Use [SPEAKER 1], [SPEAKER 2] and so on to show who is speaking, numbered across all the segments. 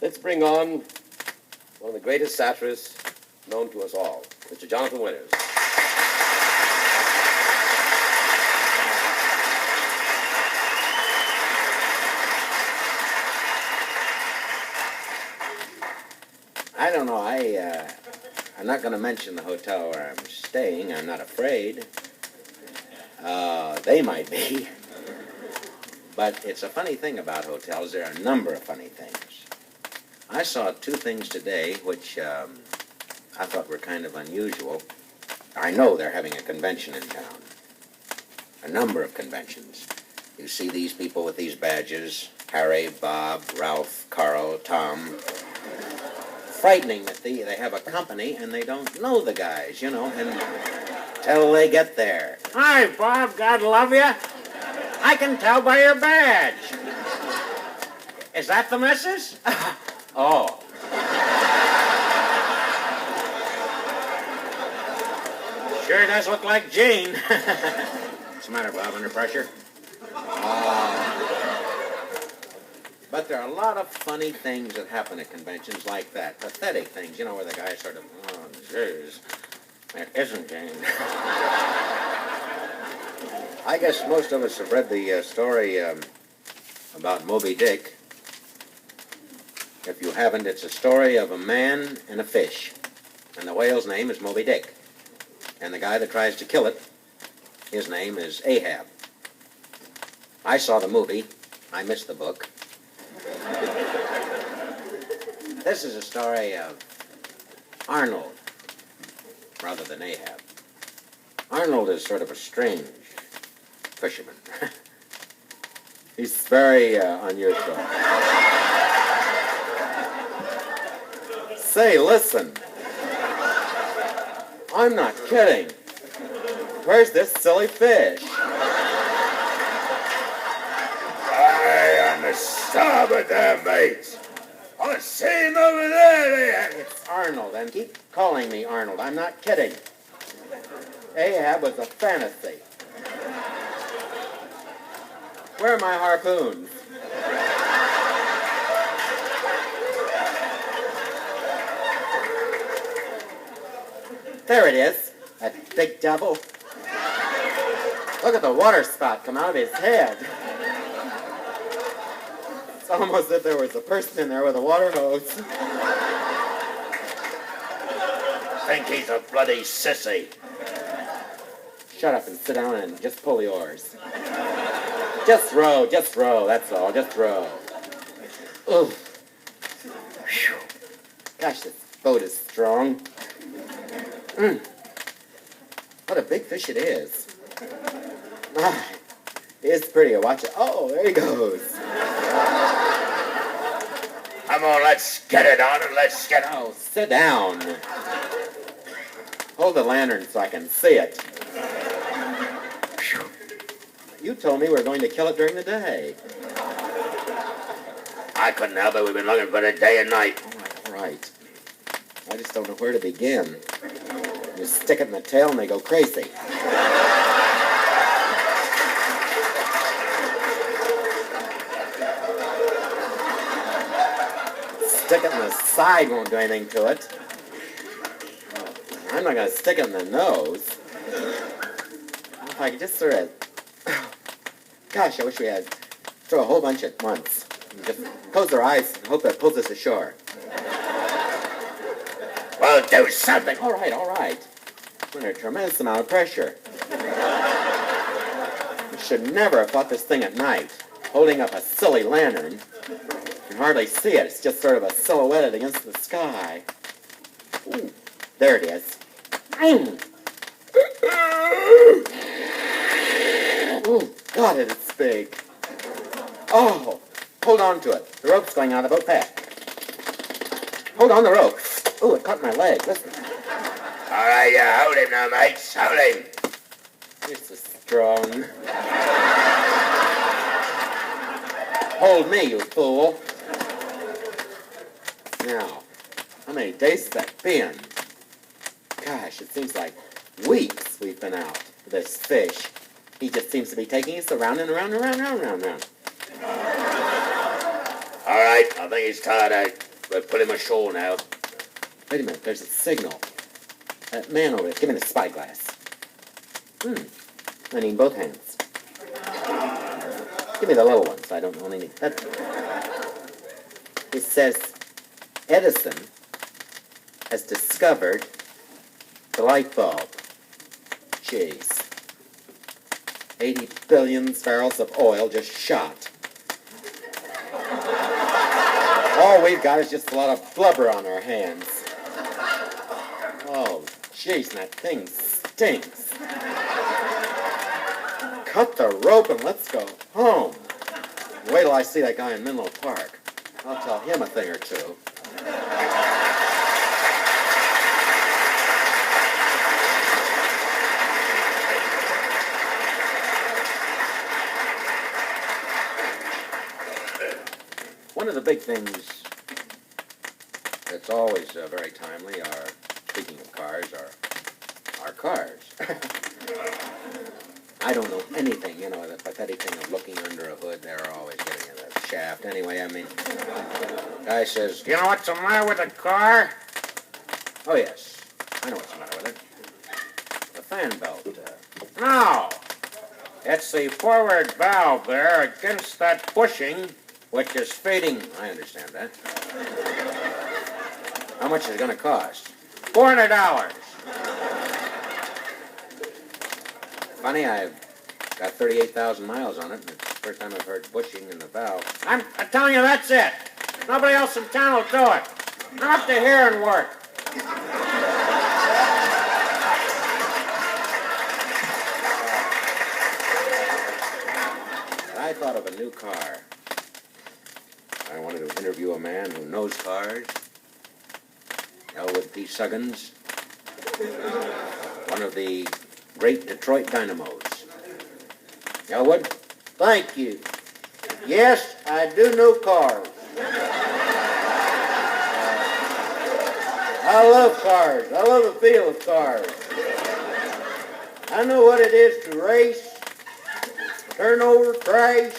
[SPEAKER 1] Let's bring on one of the greatest satirists known to us all, Mr. Jonathan Winters.
[SPEAKER 2] I don't know. I'm not going to mention the hotel where I'm staying. I'm not afraid. They might be. But it's a funny thing about hotels. There are a number of funny things. I saw two things today which I thought were kind of unusual. I know they're having a convention in town. A number of conventions. You see these people with these badges. Harry, Bob, Ralph, Carl, Tom. Frightening that they have a company and they don't know the guys, you know, until they get there. Hi, Bob, God love you. I can tell by your badge. Is that the missus? Oh. Sure does look like Jane. What's the matter, Bob, under pressure? But there are a lot of funny things that happen at conventions like that. Pathetic things, you know, where the guy sort of, oh, jeez, it isn't Jane. I guess most of us have read the story about Moby Dick. If you haven't, it's a story of a man and a fish. And the whale's name is Moby Dick. And the guy that tries to kill it, his name is Ahab. I saw the movie. I missed the book. This is a story of Arnold, rather than Ahab. Arnold is sort of a strange fisherman. He's very unusual. Say, listen. I'm not kidding. Where's this silly fish?
[SPEAKER 3] I am the starboard there, mate. I see him over there.
[SPEAKER 2] It's Arnold, and keep calling me Arnold. I'm not kidding. Ahab was a fantasy. Where are my harpoons? There it is, that big devil. Look at the water spout come out of his head. It's almost as if there was a person in there with a water hose.
[SPEAKER 3] Think he's a bloody sissy.
[SPEAKER 2] Shut up and sit down and just pull the oars. Just row, that's all, just row. Ooh. Whew. Gosh, this boat is strong. What a big fish it is. My, it's pretty to watch it. Oh, there he goes.
[SPEAKER 3] Come on, let's get it on and let's get it.
[SPEAKER 2] Oh, sit down. Hold the lantern so I can see it. You told me we were going to kill it during the day.
[SPEAKER 3] I couldn't help it. We've been looking for it day and night.
[SPEAKER 2] All right. I just don't know where to begin. You stick it in the tail and they go crazy. Stick it in the side won't do anything to it. I'm not going to stick it in the nose. If I could just sort of... Gosh, I wish we had throw a whole bunch at once. And just close our eyes and hope that pulls us ashore.
[SPEAKER 3] Well, do something.
[SPEAKER 2] All right. We're under a tremendous amount of pressure. We should never have fought this thing at night. Holding up a silly lantern. You can hardly see it. It's just sort of a silhouette against the sky. Ooh, there it is. Oh, God, it's big. Oh, hold on to it. The rope's going out about that. Hold on the rope. Oh, it caught my leg. Listen.
[SPEAKER 3] All right, yeah, hold him now, mates. Hold him.
[SPEAKER 2] You're so strong. Hold me, you fool. Now, how many days has that been? Gosh, it seems like weeks we've been out with this fish. He just seems to be taking us around and around and around and around and around.
[SPEAKER 3] All right, I think he's tired out. But put him ashore now.
[SPEAKER 2] Wait a minute, there's a signal. Man over there, give me the spyglass. I need both hands. Give me the little one, so I don't only need that. It says Edison has discovered the light bulb. Jeez. 80 billion barrels of oil just shot. All we've got is just a lot of blubber on our hands. Oh, jeez, that thing stinks. Cut the rope and let's go home. Wait till I see that guy in Menlo Park. I'll tell him a thing or two. One of the big things that's always very timely are, speaking of cars, are cars. I don't know anything, you know, the pathetic thing of looking under a hood. They're always getting in the shaft. Anyway, I mean, guy says,
[SPEAKER 3] You know what's the matter with the car?
[SPEAKER 2] oh yes, I know what's the matter with it. The fan belt.
[SPEAKER 3] No. It's the forward valve there against that bushing, which is feeding.
[SPEAKER 2] I understand that. How much is it going to cost?
[SPEAKER 3] $400.
[SPEAKER 2] Funny, I've got 38,000 miles on it, and it's the first time I've heard bushing in the valve.
[SPEAKER 3] I'm telling you, that's it. Nobody else in town will do it. I'm up to here and work.
[SPEAKER 2] I thought of a new car. I wanted to interview a man who knows cars. Elwood P. Suggins, one of the great Detroit dynamos. Elwood?
[SPEAKER 4] Thank you. Yes, I do know cars. I love cars. I love the feel of cars. I know what it is to race, turn over, crash,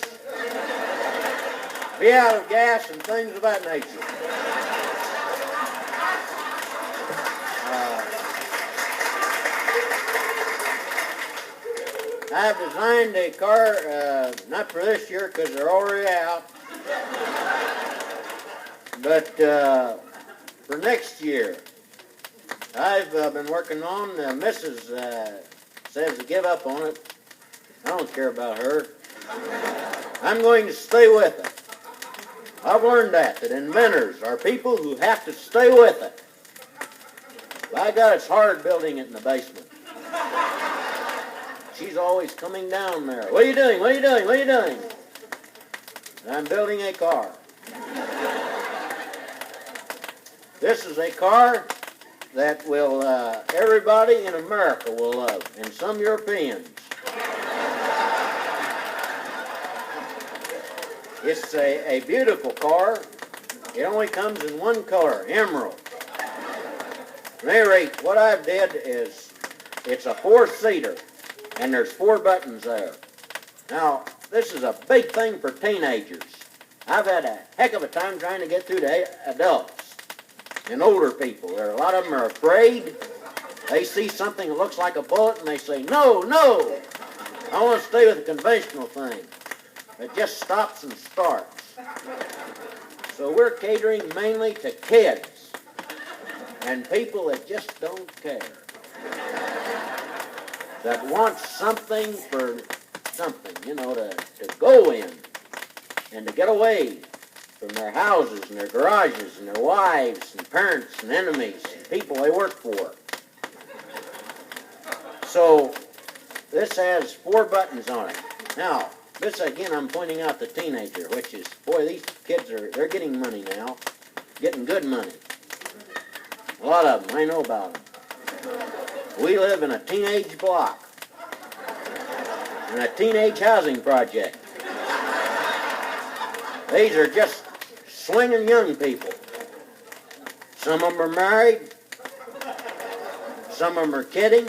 [SPEAKER 4] be out of gas, and things of that nature. I've designed a car, not for this year because they're already out, but for next year. I've been working on, Mrs. Says to give up on it. I don't care about her. I'm going to stay with it. I've learned that inventors are people who have to stay with it. By God, it's hard building it in the basement. She's always coming down there. What are you doing? What are you doing? What are you doing? I'm building a car. This is a car that will everybody in America will love, and some Europeans. It's a beautiful car. It only comes in one color, emerald. At any rate, what I've did is it's a four-seater, and there's 4 buttons there. Now, this is a big thing for teenagers. I've had a heck of a time trying to get through to adults and older people. A lot of them are afraid. They see something that looks like a bullet, and they say, no, no, I want to stay with the conventional thing. It just stops and starts. So we're catering mainly to kids and people that just don't care, that want something for something, you know, to go in and to get away from their houses and their garages and their wives and parents and enemies and people they work for. So this has 4 buttons on it. Now, this again I'm pointing out the teenager, which is, boy, these kids they're getting money now, getting good money. A lot of them, I know about them. We live in a teenage block, in a teenage housing project. These are just swinging young people. Some of them are married, some of them are kidding,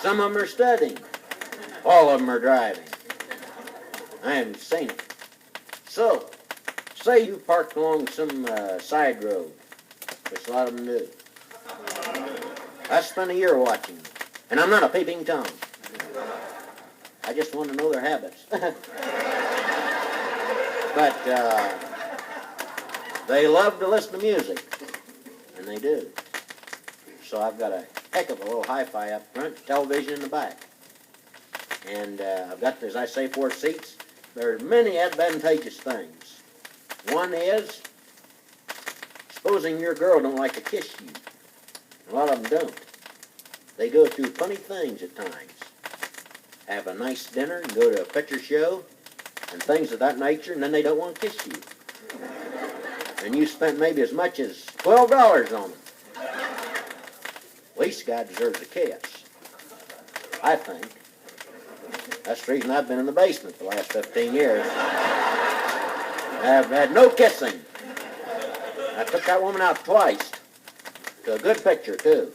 [SPEAKER 4] some of them are studying. All of them are driving. I haven't seen it. So Say you parked along some side road, which a lot of them do. I spent a year watching them, and I'm not a peeping Tom. I just want to know their habits. But they love to listen to music, and they do. So I've got a heck of a little hi-fi up front, television in the back. And I've got, as I say, 4 seats. There are many advantageous things. One is, supposing your girl don't like to kiss you. A lot of them don't. They go through funny things at times. Have a nice dinner and go to a picture show and things of that nature, and then they don't want to kiss you. And you spent maybe as much as $12 on them. Least guy deserves a kiss, I think. That's the reason I've been in the basement the last 15 years. I've had no kissing. I took that woman out twice to a good picture, too.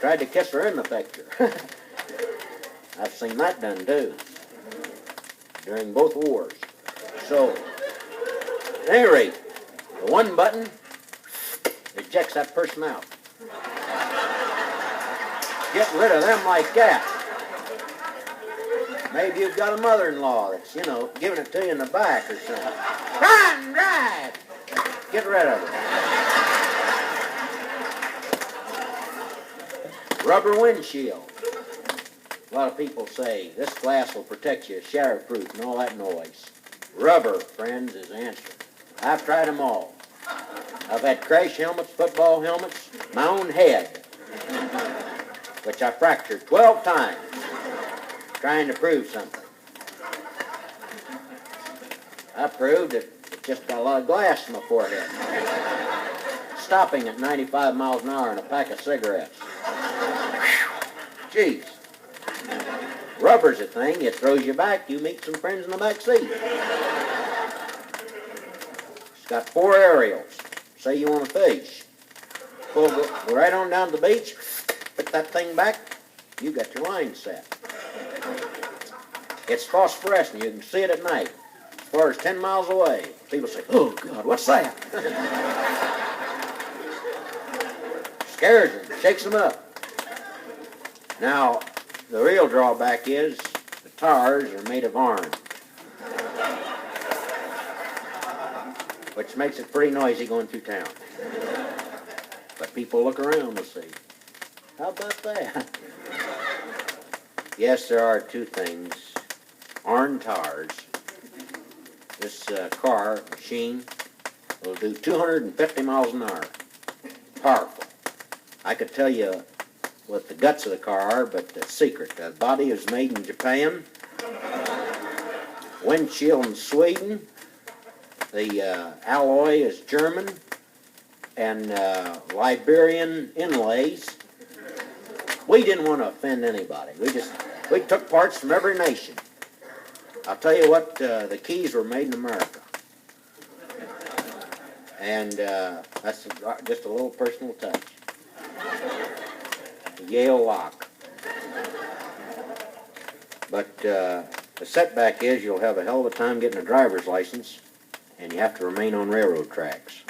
[SPEAKER 4] Tried to kiss her in the picture. I've seen that done, too, during both wars. So, at any rate, the one button ejects that person out. Get rid of them like that. Maybe you've got a mother-in-law that's, giving it to you in the back or something. Run, drive! Get rid of it. Rubber windshield. A lot of people say, this glass will protect you, shatterproof, and all that noise. Rubber, friends, is the answer. I've tried them all. I've had crash helmets, football helmets, my own head, which I fractured 12 times trying to prove something. I proved it just got a lot of glass in my forehead. Stopping at 95 miles an hour in a pack of cigarettes. Jeez. Rubber's a thing. It throws you back. You meet some friends in the back seat. It's got 4 aerials. Say you want to fish. Go right on down to the beach. Put that thing back. You got your line set. It's phosphorescent. You can see it at night. As far as 10 miles away. People say, oh, God, what's that? Scares them. Shakes them up. Now, the real drawback is the tires are made of iron, which makes it pretty noisy going through town. But people look around and say, how about that? Yes, there are 2 things. Iron tires. This machine, will do 250 miles an hour. Powerful. I could tell you what the guts of the car are, but the secret. The body is made in Japan. Windshield in Sweden. The alloy is German. And Liberian inlays. We didn't want to offend anybody. We took parts from every nation. I'll tell you what, the keys were made in America. And that's just a little personal touch. Yale lock. But the setback is you'll have a hell of a time getting a driver's license, and you have to remain on railroad tracks.